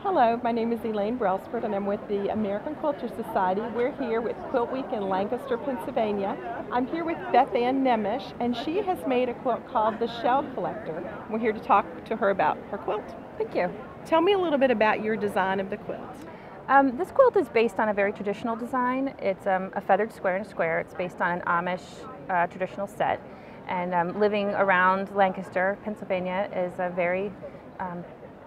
Hello, my name is Elaine Brelsford and I'm with the American Quilter Society. We're here with Quilt Week in Lancaster, Pennsylvania. I'm here with Bethanne Nemesh and she has made a quilt called the Shell Collector. We're here to talk to her about her quilt. Thank you. Tell me a little bit about your design of the quilt. This quilt is based on a very traditional design. It's a feathered square and square. It's based on an Amish traditional set. And living around Lancaster, Pennsylvania is a very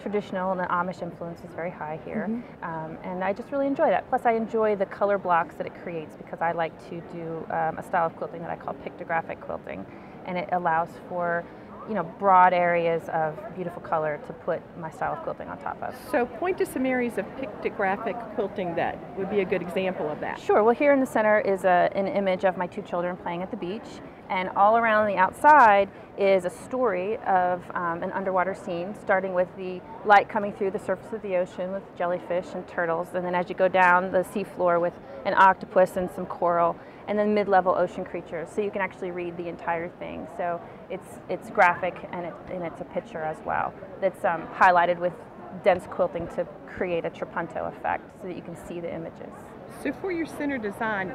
traditional, and the Amish influence is very high here. And I just really enjoy that. Plus I enjoy the color blocks that it creates because I like to do a style of quilting that I call pictographic quilting. And it allows for broad areas of beautiful color to put my style of quilting on top of. So point to some areas of pictographic quilting that would be a good example of that. Sure. Well, here in the center is an image of my two children playing at the beach, and all around the outside is a story of an underwater scene, starting with the light coming through the surface of the ocean with jellyfish and turtles, and then as you go down the seafloor with an octopus and some coral, and then mid-level ocean creatures. So you can actually read the entire thing. So it's graphic and it's a picture as well. That's highlighted with dense quilting to create a trapunto effect so that you can see the images. So for your center design,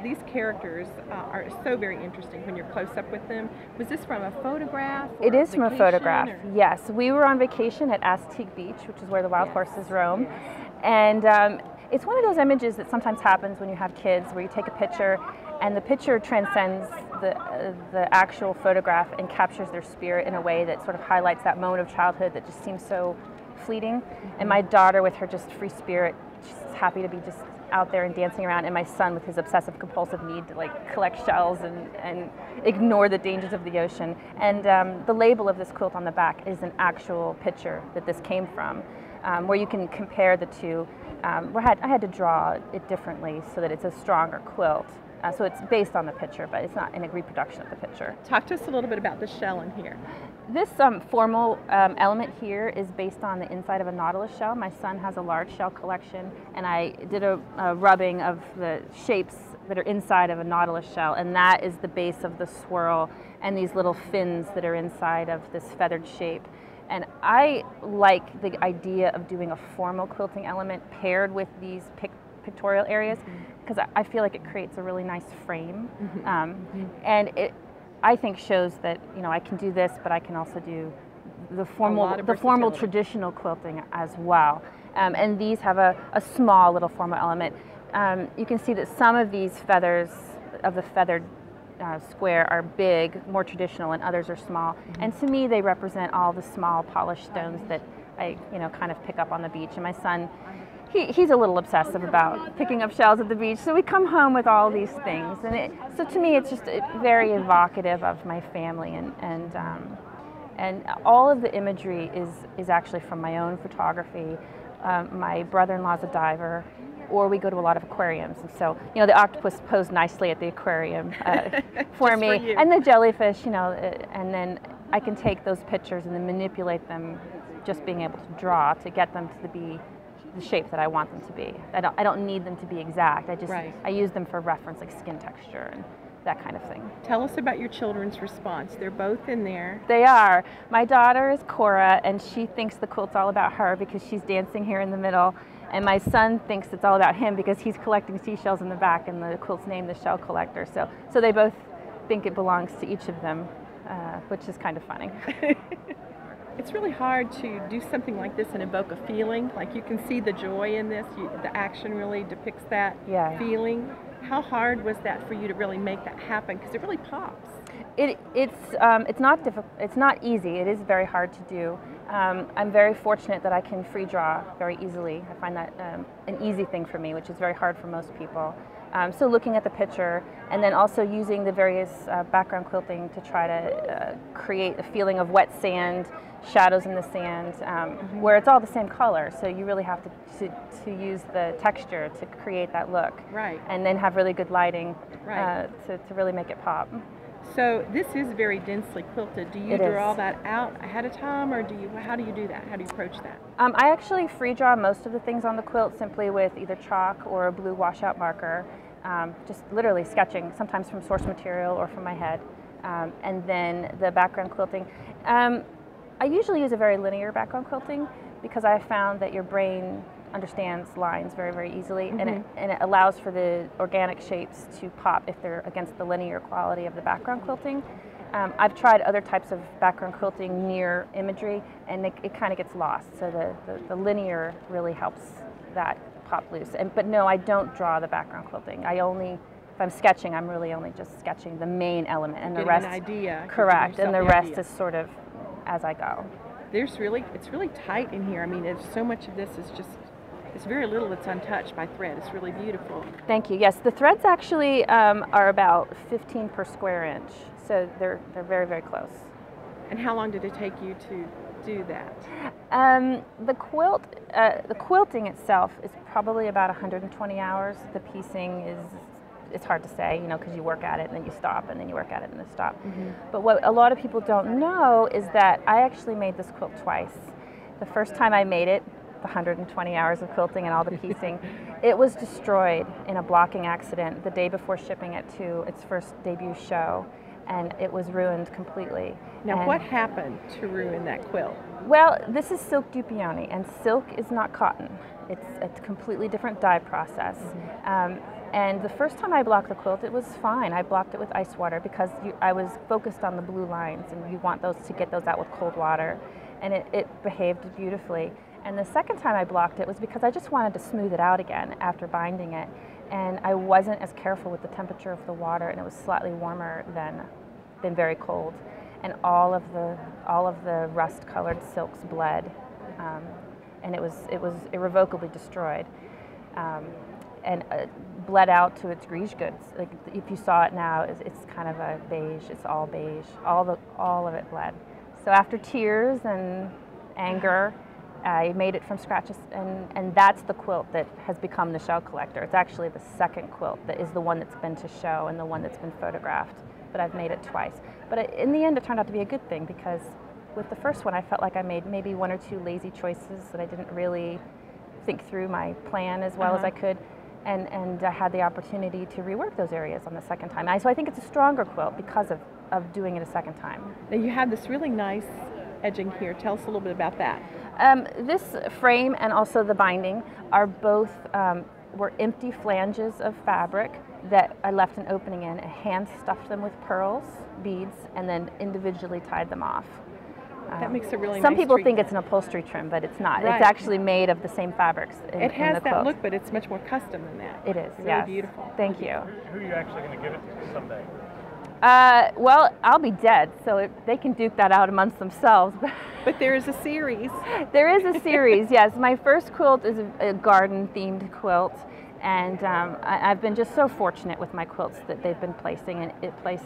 these characters are so very interesting when you're close up with them. Was this from a photograph? It is from a photograph, yes. We were on vacation at Aztec Beach, which is where the wild horses roam. And it's one of those images that sometimes happens when you have kids, where you take a picture and the picture transcends the actual photograph and captures their spirit in a way that sort of highlights that moment of childhood that just seems so fleeting. And my daughter, with her just free spirit, she's happy to be just out there and dancing around, and my son with his obsessive compulsive need to collect shells and ignore the dangers of the ocean. And the label of this quilt on the back is an actual picture that this came from, where you can compare the two. I had to draw it differently so that it's a stronger quilt. So it's based on the picture, but it's not a reproduction of the picture. Talk to us a little bit about the shell in here. This formal element here is based on the inside of a nautilus shell. My son has a large shell collection, and I did a rubbing of the shapes that are inside of a nautilus shell, and that is the base of the swirl and these little fins that are inside of this feathered shape. And I like the idea of doing a formal quilting element paired with these pictorial areas, because I feel like it creates a really nice frame. And it, I think, shows that I can do this, but I can also do the formal traditional quilting as well. And these have a small little formal element. You can see that some of these feathers of the feathered square are big, more traditional, and others are small. And to me, they represent all the small polished stones that I kind of pick up on the beach. And my son, he's a little obsessive about picking up shells at the beach, so we come home with all these things. And so to me, it's just very evocative of my family, and all of the imagery is actually from my own photography. My brother-in-law's a diver, or we go to a lot of aquariums, and so the octopus posed nicely at the aquarium for me, and the jellyfish, and then I can take those pictures and then manipulate them, just being able to draw to get them to be the shape that I want them to be. I don't need them to be exact. I use them for reference, like skin texture and that kind of thing. Tell us about your children's response. They're both in there. They are. My daughter is Cora, and she thinks the quilt's all about her because she's dancing here in the middle. And my son thinks it's all about him because he's collecting seashells in the back, and the quilt's named the Shell Collector. So they both think it belongs to each of them, which is kind of funny. It's really hard to do something like this and evoke a feeling. Like, you can see the joy in this. The action really depicts that feeling. How hard was that for you to really make that happen? Because it really pops. It's not difficult. It's not easy. It is very hard to do. I'm very fortunate that I can free draw very easily. I find that an easy thing for me, which is very hard for most people. So looking at the picture, and then also using the various background quilting to try to create a feeling of wet sand, shadows in the sand, where it's all the same color. So you really have to use the texture to create that look. Right. And then have really good lighting to really make it pop. So this is very densely quilted. Do you draw all that out ahead of time, or how do you do that? How do you approach that? I actually free draw most of the things on the quilt simply with either chalk or a blue washout marker, just literally sketching, sometimes from source material or from my head. And then the background quilting. I usually use a very linear background quilting, because I found that your brain understands lines very, very easily, and it allows for the organic shapes to pop if they're against the linear quality of the background quilting. I've tried other types of background quilting near imagery, and it kind of gets lost. So the linear really helps that pop loose. But no, I don't draw the background quilting. If I'm sketching, I'm really only just sketching the main element, and the rest. An idea. Correct, and the rest is sort of as I go. It's really tight in here. I mean, so much of this is just. It's very little that's untouched by thread. It's really beautiful. Thank you. Yes, the threads actually are about 15 per square inch, so they're very, very close. And how long did it take you to do that? The quilting itself is probably about 120 hours. The piecing it's hard to say, because you work at it and then you stop, and then you work at it and then stop. But what a lot of people don't know is that I actually made this quilt twice. The first time I made it, 120 hours of quilting and all the piecing, it was destroyed in a blocking accident the day before shipping it to its first debut show, and it was ruined completely. Now, what happened to ruin that quilt? Well, this is silk dupioni, and silk is not cotton. It's a completely different dye process. And the first time I blocked the quilt, it was fine. I blocked it with ice water because I was focused on the blue lines, and you want those to get those out with cold water, and it behaved beautifully. And the second time I blocked it was because I just wanted to smooth it out again after binding it, and I wasn't as careful with the temperature of the water, and it was slightly warmer than very cold, and all of the rust-colored silks bled, and it was irrevocably destroyed, and bled out to its grease goods. Like if you saw it now, it's kind of a beige. It's all beige. All of it bled. So after tears and anger, I made it from scratch, and that's the quilt that has become the shell collector. It's actually the second quilt that is the one that's been to show and the one that's been photographed, but I've made it twice. But in the end, it turned out to be a good thing, because with the first one, I felt like I made maybe one or two lazy choices, that I didn't really think through my plan as well as I could, and I had the opportunity to rework those areas on the second time. So I think it's a stronger quilt because of doing it a second time. Now you have this really nice edging here. Tell us a little bit about that. This frame and also the binding are both were empty flanges of fabric that I left an opening in, and hand stuffed them with pearls, beads, and then individually tied them off. That makes a really nice Some people think treatment. it's an upholstery trim, but it's not. Right. It's actually made of the same fabrics in the quilt. It has that look, but it's much more custom than that. It is, Really yes. beautiful. Thank you. Who are you actually going to give it to someday? Well, I'll be dead, so they can duke that out amongst themselves. But there is a series. There is a series, yes. My first quilt is a garden-themed quilt, and I've been just so fortunate with my quilts that they've been placing, and it placed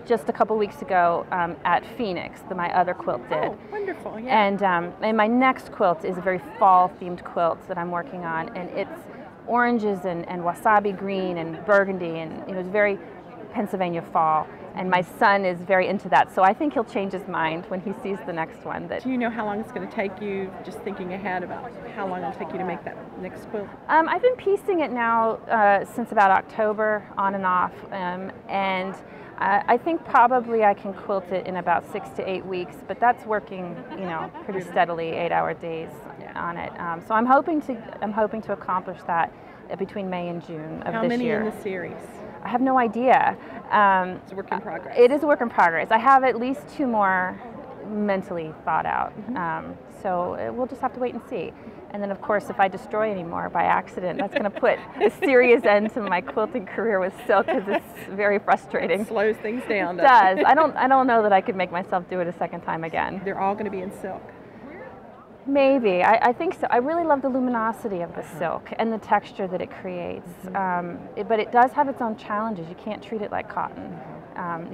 just a couple weeks ago at Phoenix, my other quilt did. Oh, wonderful, yeah. And my next quilt is a very fall-themed quilt that I'm working on, and it's oranges and wasabi green and burgundy, and it's very Pennsylvania fall, and my son is very into that, so I think he'll change his mind when he sees the next one. Do you know how long it's going to take you, just thinking ahead about how long it'll take you to make that next quilt? I've been piecing it now since about October, on and off, and I think probably I can quilt it in about 6 to 8 weeks, but that's working, pretty steadily, 8-hour days on it. So I'm hoping to accomplish that between May and June of this year. How many in the series? I have no idea. It's a work in progress. It is a work in progress. I have at least 2 more mentally thought out. So we'll just have to wait and see. And then, of course, if I destroy any more by accident, that's going to put a serious end to my quilting career with silk, because it's very frustrating. It slows things down. It does. I don't know that I could make myself do it a second time again. They're all going to be in silk. Maybe. I think so. I really love the luminosity of the silk and the texture that it creates. But it does have its own challenges. You can't treat it like cotton.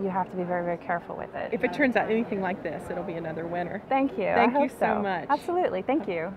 You have to be very, very careful with it. If it turns out anything like this, it'll be another winner. Thank you. Thank I you hope so much. Absolutely. Thank you.